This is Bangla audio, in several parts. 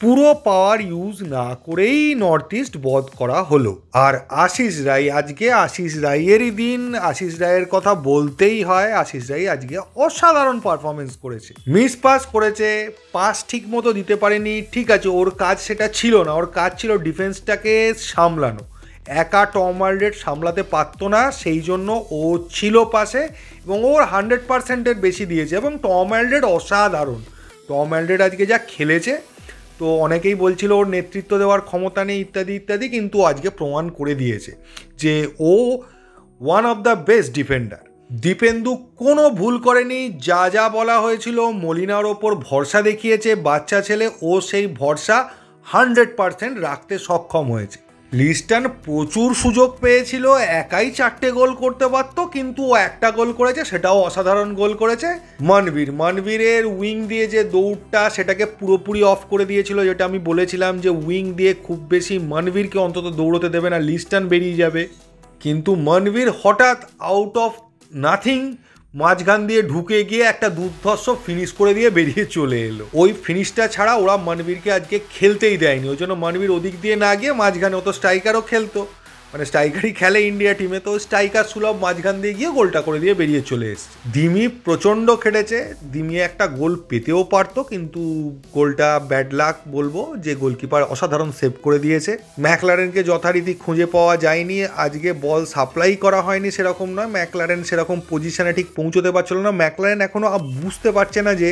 পুরো পাওয়ার ইউজ না করেই নর্থ ইস্ট বধ করা হলো। আর আশিস রায়, আজকে আশিস রায়েরই দিন। আশিস রায়ের কথা বলতেই হয়। আশিস রায় আজকে অসাধারণ পারফরমেন্স করেছে, মিস পাস করেছে, পাস ঠিক মতো দিতে পারেনি, ঠিক আছে, ওর কাজ সেটা ছিল না। ওর কাজ ছিল ডিফেন্সটাকে সামলানো। একা টম আলডেড সামলাতে পারতো না, সেই জন্য ও ছিল পাশে এবং ওর 100%-এর বেশি দিয়েছে। এবং টম আলডেড অসাধারণ। টম আলডেড আজকে যা খেলেছে, তো অনেকেই বলছিল ওর নেতৃত্ব দেওয়ার ক্ষমতা নেই ইত্যাদি ইত্যাদি, কিন্তু আজকে প্রমাণ করে দিয়েছে যে ও one of the best defender. Dipendu কোনো ভুল করেনি, যা যা বলা হয়েছিল মলিনার ওপর ভরসা দেখিয়েছে। বাচ্চা ছেলে, ও সেই ভরসা 100% রাখতে সক্ষম হয়েছে। লিস্টন প্রচুর সুযোগ পেয়েছিল, একাই 4টে গোল করতে পারতো, কিন্তু ও একটা গোল করেছে, সেটাও অসাধারণ গোল করেছে। মনবীরের উইং দিয়ে যে দৌড়টা, সেটাকে পুরোপুরি অফ করে দিয়েছিল, যেটা আমি বলেছিলাম যে উইং দিয়ে খুব বেশি মনবীরকে অন্তত দৌড়তে দেবে না, লিস্টন বেরিয়ে যাবে। কিন্তু মনবীর হঠাৎ আউট অফ নাথিং মাঝখান দিয়ে ঢুকে গিয়ে একটা দুর্ধর্ষ ফিনিশ করে দিয়ে বেরিয়ে চলে এলো। ওই ফিনিশটা ছাড়া ওরা মনবীরকে আজকে খেলতেই দেয়নি। ওই জন্য মনবীর ওদিক দিয়ে না গিয়ে মাঝখানে, ও তো স্ট্রাইকারও খেলতো, মানে স্ট্রাইকারই খেলে ইন্ডিয়া টিমে, তো স্ট্রাইকার সুলভ মাঝখান দিয়ে গিয়ে গোলটা করে দিয়ে বেরিয়ে চলে এসছে। দিমি প্রচণ্ড খেটেছে। দিমি একটা গোল পেতেও পারতো, কিন্তু গোলটা ব্যাড লাক বলবো, যে গোলকিপার অসাধারণ সেভ করে দিয়েছে। ম্যাকলারেনকে যথারীতি খুঁজে পাওয়া যায়নি, আজকে বল সাপ্লাই করা হয়নি সেরকম নয়, ম্যাকলারেন সেরকম পজিশনে ঠিক পৌঁছতে পারছিল না। ম্যাকলারেন এখনও বুঝতে পারছে না যে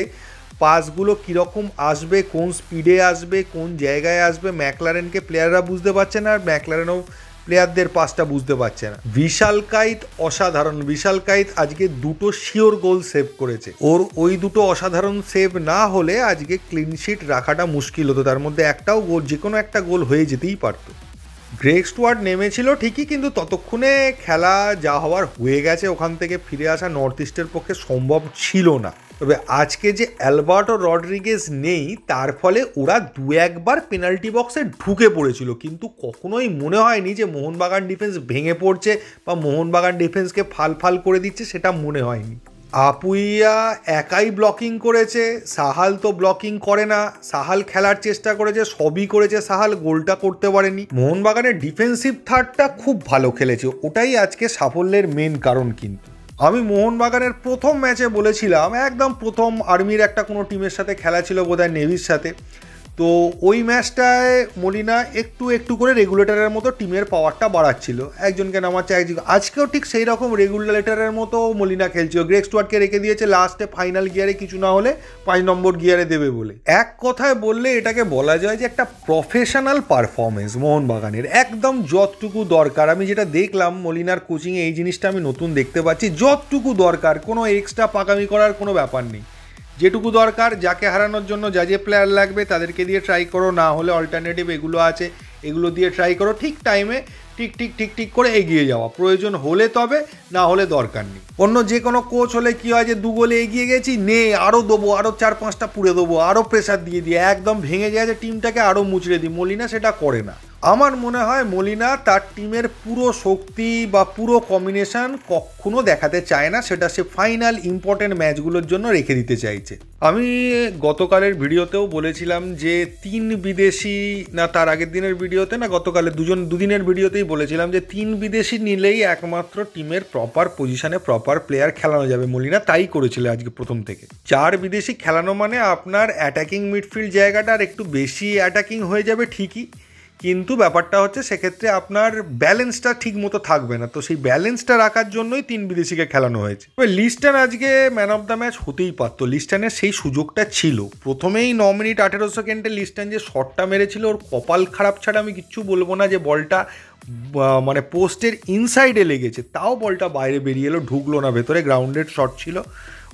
পাসগুলো কীরকম আসবে, কোন স্পিডে আসবে, কোন জায়গায় আসবে। ম্যাকলারেনকে প্লেয়াররা বুঝতে পারছে না, আর ম্যাকলারেনও প্লেয়ারদের পাসটা বুঝতে পারছে না। বিশাল কাইত অসাধারণ। বিশাল কাইত আজকে 2টো শিওর গোল সেভ করেছে। ওর ওই 2টো অসাধারণ সেভ না হলে আজকে ক্লিনশিট রাখাটা মুশকিল হতো। তার মধ্যে একটাও গোল, যে কোনো একটা গোল হয়ে যেতেই পারতো। গ্রেগ স্টুয়ার্ট নেমেছিল ঠিকই, কিন্তু ততক্ষণে খেলা যা হওয়ার হয়ে গেছে, ওখান থেকে ফিরে আসা নর্থ ইস্টের পক্ষে সম্ভব ছিল না। তবে আজকে যে অ্যালবার্টো রড্রিগেজ নেই, তার ফলে ওরা 2-1বার পেনাল্টি বক্সে ঢুকে পড়েছিল, কিন্তু কখনোই মনে হয়নি যে মোহনবাগান ডিফেন্স ভেঙে পড়ছে বা মোহনবাগান ডিফেন্সকে ফাল করে দিচ্ছে, সেটা মনে হয়নি। আপুইয়া একাই ব্লকিং করেছে, সাহাল তো ব্লকিং করে না। সাহাল খেলার চেষ্টা করেছে, সবই করেছে সাহাল, গোলটা করতে পারেনি। মোহনবাগানের ডিফেন্সিভ থার্ডটা খুব ভালো খেলেছে, ওটাই আজকে সাফল্যের মেন কারণ। কিন্তু আমি মোহনবাগানের প্রথম ম্যাচে বলেছিলাম, একদম প্রথম আর্মির একটা কোনো টিমের সাথে খেলা ছিল বোধহয়, নেভির সাথে, তো ওই ম্যাচটায় মলিনা একটু একটু করে রেগুলেটরের মতো টিমের পাওয়ারটা বাড়াচ্ছিল, একজনকে নামাচ্ছে একজন। আজকেও ঠিক সেই রকম রেগুলেটরের মতো মলিনা খেলছিল। গ্রেগ স্টুয়ার্টকে রেখে দিয়েছে লাস্টে, ফাইনাল গিয়ারে কিছু না হলে 5 নম্বর গিয়ারে দেবে বলে। এক কথায় বললে এটাকে বলা যায় যে একটা প্রফেশনাল পারফরমেন্স মোহনবাগানের, একদম যতটুকু দরকার। আমি যেটা দেখলাম মলিনার কোচিংয়ে, এই জিনিসটা আমি নতুন দেখতে পাচ্ছি, যতটুকু দরকার, কোনো এক্সট্রা পাকামি করার কোনো ব্যাপার নেই। যেটুকু দরকার, যাকে হারানোর জন্য যা যে প্লেয়ার লাগবে তাদেরকে দিয়ে ট্রাই করো, না হলে অল্টারনেটিভ এগুলো আছে, এগুলো দিয়ে ট্রাই করো। ঠিক টাইমে ঠিক করে এগিয়ে যাওয়া, প্রয়োজন হলে তবে, না হলে দরকার নেই। অন্য যে কোনো কোচ হলে কি হয়, যে 2 গোলে এগিয়ে গেছি, নে আরও দেবো, আরও 4-5টা পুড়ে দেবো, আরও প্রেশার দিয়ে একদম ভেঙে যায় যে টিমটাকে আরও মুচড়ে দিই। মলিনা সেটা করে না। আমার মনে হয় মলিনা তার টিমের পুরো শক্তি বা পুরো কম্বিনেশন কখনো দেখাতে চায় না, সেটা সে ফাইনাল ইম্পর্টেন্ট ম্যাচগুলোর জন্য রেখে দিতে চাইছে। আমি গতকালের ভিডিওতেও বলেছিলাম যে 3 বিদেশি, না তার আগের দিনের ভিডিওতে, না গতকালের দুদিনের ভিডিওতেই বলেছিলাম যে 3 বিদেশি নিলেই একমাত্র টিমের প্রপার পজিশনে প্রপার প্লেয়ার খেলানো যাবে। মলিনা তাই করেছিল আজকে প্রথম থেকে। 4 বিদেশি খেলানো মানে আপনার অ্যাটাকিং মিডফিল্ড জায়গাটা আর একটু বেশি অ্যাটাকিং হয়ে যাবে ঠিকই, কিন্তু ব্যাপারটা হচ্ছে সেক্ষেত্রে আপনার ব্যালেন্সটা ঠিক মতো থাকবে না। তো সেই ব্যালেন্সটা রাখার জন্যই 3 বিদেশিকে খেলানো হয়েছে। তবে লিস্টন আজকে ম্যান অফ দ্য ম্যাচ হতেই পারতো, লিস্টনের সেই সুযোগটা ছিল। প্রথমেই 9 মিনিট 18 সেকেন্ডে লিস্টন যে শটটা মেরেছিল, ওর কপাল খারাপ ছাড়া আমি কিচ্ছু বলবো না যে বলটা মানে পোস্টের ইনসাইডে লেগেছে, তাও বলটা বাইরে বেরিয়ে এলো, ঢুকলো না ভেতরে। গ্রাউন্ডেড শট ছিল,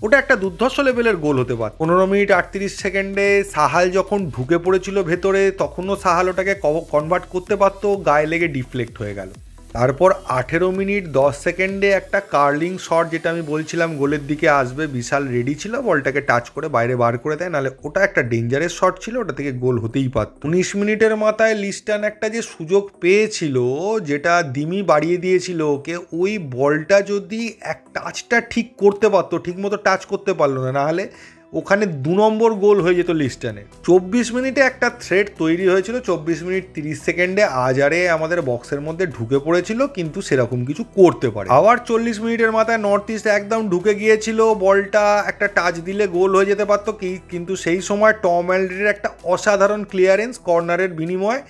ওটা একটা দুর্ধর্ষ লেভেলের গোল হতে পারে। 15 মিনিট 38 সেকেন্ডে সাহাল যখন ঢুকে পড়েছিল ভেতরে, তখনও সাহাল ওটাকে কনভার্ট করতে পারতো, গায়ে লেগে ডিফ্লেক্ট হয়ে গেল। তারপর 18 মিনিট 10 সেকেন্ডে একটা কার্লিং শট, যেটা আমি বলছিলাম গোলের দিকে আসবে, বিশাল রেডি ছিল, বলটাকে টাচ করে বাইরে বার করে দেয়, নাহলে ওটা একটা ডেঞ্জারাস শট ছিল, ওটা থেকে গোল হতেই পারত। 19 মিনিটের মাথায় লিস্টন একটা যে সুযোগ পেয়েছিল, যেটা দিমি বাড়িয়ে দিয়েছিল ওকে, ওই বলটা যদি এক টাচটা ঠিক করতে পারতো, ঠিক মতো টাচ করতে পারলো না, নাহলে ওখানে 2 নম্বর গোল হয়ে যেত লিস্টনে। 24 মিনিটে একটা থ্রেড তৈরি হয়েছিল, 24 মিনিট 30 সেকেন্ডে আজারে আমাদের বক্সের মধ্যে ঢুকে পড়েছিল, কিন্তু সেরকম কিছু করতে পারে। আবার 40 মিনিটের মাথায় নর্থ ইস্ট একদম ঢুকে গিয়েছিল, বলটা একটা টাচ দিলে গোল হয়ে যেতে পারতো, কিন্তু সেই সময় টম অ্যালড্রির একটা অসাধারণ ক্লিয়ারেন্স কর্নারের বিনিময়ে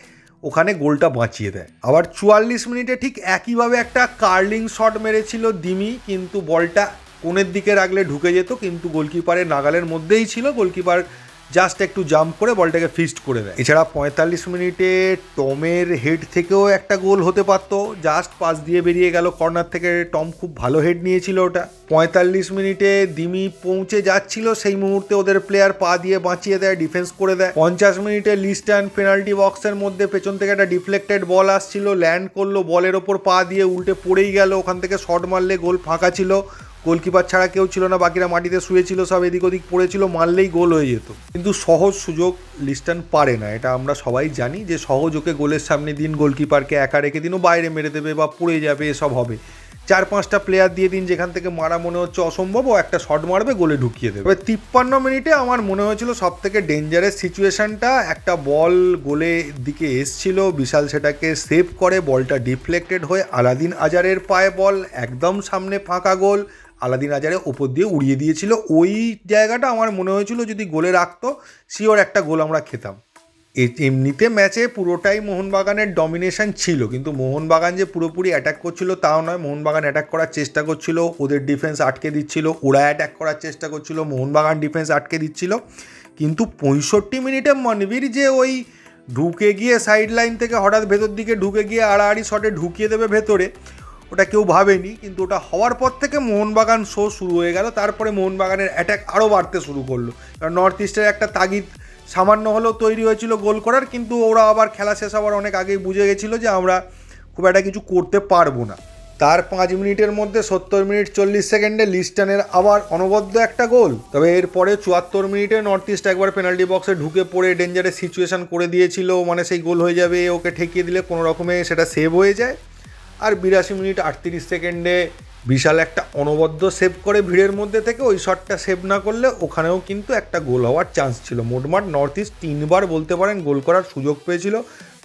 ওখানে গোলটা বাঁচিয়ে দেয়। আবার 44 মিনিটে ঠিক একইভাবে একটা কার্লিং শট মেরেছিল দিমি, কিন্তু বলটা কোণের দিকে রাখলে ঢুকে যেত, কিন্তু গোলকিপারের নাগালের মধ্যেই ছিল, গোলকিপার জাস্ট একটু জাম্প করে বলটাকে ফিস্ট করে দেয়। এছাড়া 45 মিনিটে টমের হেড থেকেও একটা গোল হতে পারতো, জাস্ট পাস দিয়ে বেরিয়ে গেল কর্নার থেকে, টম খুব ভালো হেড নিয়েছিল ওটা। 45 মিনিটে দিমি পৌঁছে যাচ্ছিল, সেই মুহূর্তে ওদের প্লেয়ার পা দিয়ে বাঁচিয়ে দেয়, ডিফেন্স করে দেয়। 50 মিনিটে লিস্টন পেনাল্টি বক্সের মধ্যে পেছন থেকে একটা ডিফ্লেক্টেড বল আসছিল, ল্যান্ড করলো, বলের ওপর পা দিয়ে উল্টে পড়েই গেল, ওখান থেকে শট মারলে গোল ফাঁকা ছিল, গোলকিপার ছাড়া কেউ ছিল না, বাকিরা মাটিতে শুয়েছিল, সব এদিক ওদিক পড়েছিল, মারলেই গোল হয়ে যেত। কিন্তু সহজ সুযোগ লিস্টন পারে না, এটা আমরা সবাই জানি যে সহজ ওকে গোলের সামনে দিন, গোলকিপারকে একা রেখে দিন, ও বাইরে মেরে দেবে বা পড়ে যাবে, এসব হবে। 4-5টা প্লেয়ার দিয়ে দিন যেখান থেকে মারা মনে হচ্ছে অসম্ভব, ও একটা শট মারবে, গোলে ঢুকিয়ে দেবে। 53 মিনিটে আমার মনে হয়েছিল সব থেকে ডেঞ্জারাস সিচুয়েশনটা, একটা বল গোলের দিকে এসছিল, বিশাল সেটাকে সেভ করে, বলটা ডিফ্লেক্টেড হয়ে আলাদিন আজারের পায়ে বল, একদম সামনে ফাঁকা গোল, আলাদিন আজারে ওপর দিয়ে উড়িয়ে দিয়েছিল। ওই জায়গাটা আমার মনে হয়েছিল যদি গোলে রাখতো শিওর একটা গোল আমরা খেতাম। এমনিতে ম্যাচে পুরোটাই মোহনবাগানের ডমিনেশন ছিল, কিন্তু মোহনবাগান যে পুরোপুরি অ্যাটাক করছিল তাও নয়, মোহনবাগান অ্যাটাক করার চেষ্টা করছিল, ওদের ডিফেন্স আটকে দিচ্ছিল, ওরা অ্যাটাক করার চেষ্টা করছিল, মোহনবাগান ডিফেন্স আটকে দিচ্ছিল। কিন্তু 65 মিনিটে মনবীর যে ওই ঢুকে গিয়ে সাইড লাইন থেকে হঠাৎ ভেতর দিকে ঢুকে গিয়ে আড়াআড়ি শটে ঢুকিয়ে দেবে ভেতরে, ওটা কেউ ভাবেনি, কিন্তু ওটা হওয়ার পর থেকে মোহনবাগান শো শুরু হয়ে গেল। তারপরে মোহনবাগানের অ্যাটাক আরও বাড়তে শুরু করলো, কারণ নর্থ ইস্টের একটা তাগিদ সামান্য হলেও তৈরি হয়েছিল গোল করার, কিন্তু ওরা আবার খেলা শেষ হওয়ার অনেক আগেই বুঝে গেছিলো যে আমরা খুব একটা কিছু করতে পারবো না। তার 5 মিনিটের মধ্যে 70 মিনিট 40 সেকেন্ডে লিস্টনের আবার অনবদ্য একটা গোল। তবে এরপরে 74 মিনিটে নর্থ ইস্ট একবার পেনাল্টি বক্সে ঢুকে পড়ে ডেঞ্জারের সিচুয়েশান করে দিয়েছিল, মানে সেই গোল হয়ে যাবে, ওকে ঠেকিয়ে দিলে কোনো রকমে সেটা সেভ হয়ে যায়। আর 82 মিনিট 38 সেকেন্ডে বিশাল একটা অনবদ্য সেভ করে ভিড়ের মধ্যে থেকে, ওই শটটা সেভ না করলে ওখানেও কিন্তু একটা গোল হওয়ার চান্স ছিল। মোটমাট নর্থ ইস্ট 3বার বলতে পারেন গোল করার সুযোগ পেয়েছিল,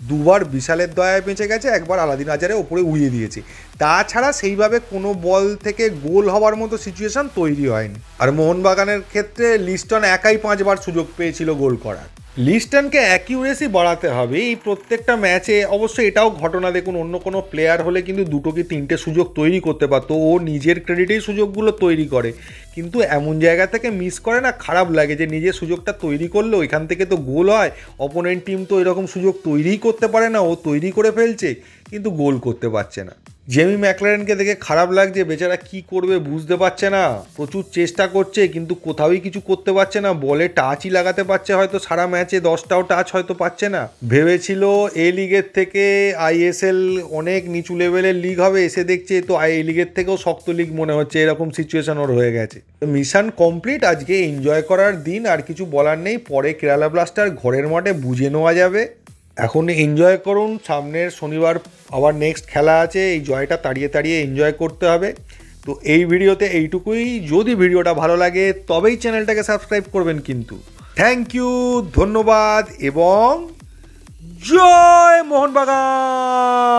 2বার বিশালের দয়ায় বেঁচে গেছে, একবার আলাদিন আজারে ওপরে উড়িয়ে দিয়েছে। তাছাড়া সেইভাবে কোনো বল থেকে গোল হওয়ার মতো সিচুয়েশান তৈরি হয়নি। আর মোহনবাগানের ক্ষেত্রে লিস্টন একাই 5বার সুযোগ পেয়েছিল গোল করার। লিস্টনকে অ্যাকিউরেসি বাড়াতে হবে এই প্রত্যেকটা ম্যাচে। অবশ্যই এটাও ঘটনা, দেখুন অন্য কোনো প্লেয়ার হলে কিন্তু 2 কি 3টে সুযোগ তৈরি করতে পারতো, ও নিজের ক্রেডিটেই সুযোগগুলো তৈরি করে, কিন্তু এমন জায়গা থেকে মিস করে না, খারাপ লাগে যে নিজের সুযোগটা তৈরি করলো, এখান থেকে তো গোল হয়, অপোনেন্ট টিম তো এরকম সুযোগ তৈরিই করতে পারে না, ও তৈরি করে ফেলছে কিন্তু গোল করতে পারছে না। জেমি ম্যাকলারেনকে দেখে খারাপ লাগছে, বেচারা কি করবে বুঝতে পারছে না, প্রচুর চেষ্টা করছে কিন্তু কোথাওই কিছু করতে পারছে না, বলে টাচই লাগাতে পারছে হয়তো সারা ম্যাচে 10টাও টাচ হয়তো পাচ্ছে না। ভেবেছিল এ লিগের থেকে আইএসএল অনেক নিচু লেভেলের লিগ হবে, এসে দেখছে তো এ লিগের থেকেও শক্ত লিগ মনে হচ্ছে, এরকম সিচুয়েশন ওর হয়ে গেছে। মিশন কমপ্লিট, আজকে এনজয় করার দিন, আর কিছু বলার নেই, পরে কেরালা ব্লাস্টার ঘরের মাঠে বুঝে নেওয়া যাবে। এখন এনজয় করুন, সামনের শনিবার আবার নেক্সট খেলা আছে, এই জয়টা তাড়িয়ে তাড়িয়ে এনজয় করতে হবে। তো এই ভিডিওতে এইটুকুই, যদি ভিডিওটা ভালো লাগে তবেই চ্যানেলটাকে সাবস্ক্রাইব করবেন কিন্তু। থ্যাংক ইউ, ধন্যবাদ এবং জয় মোহনবাগান।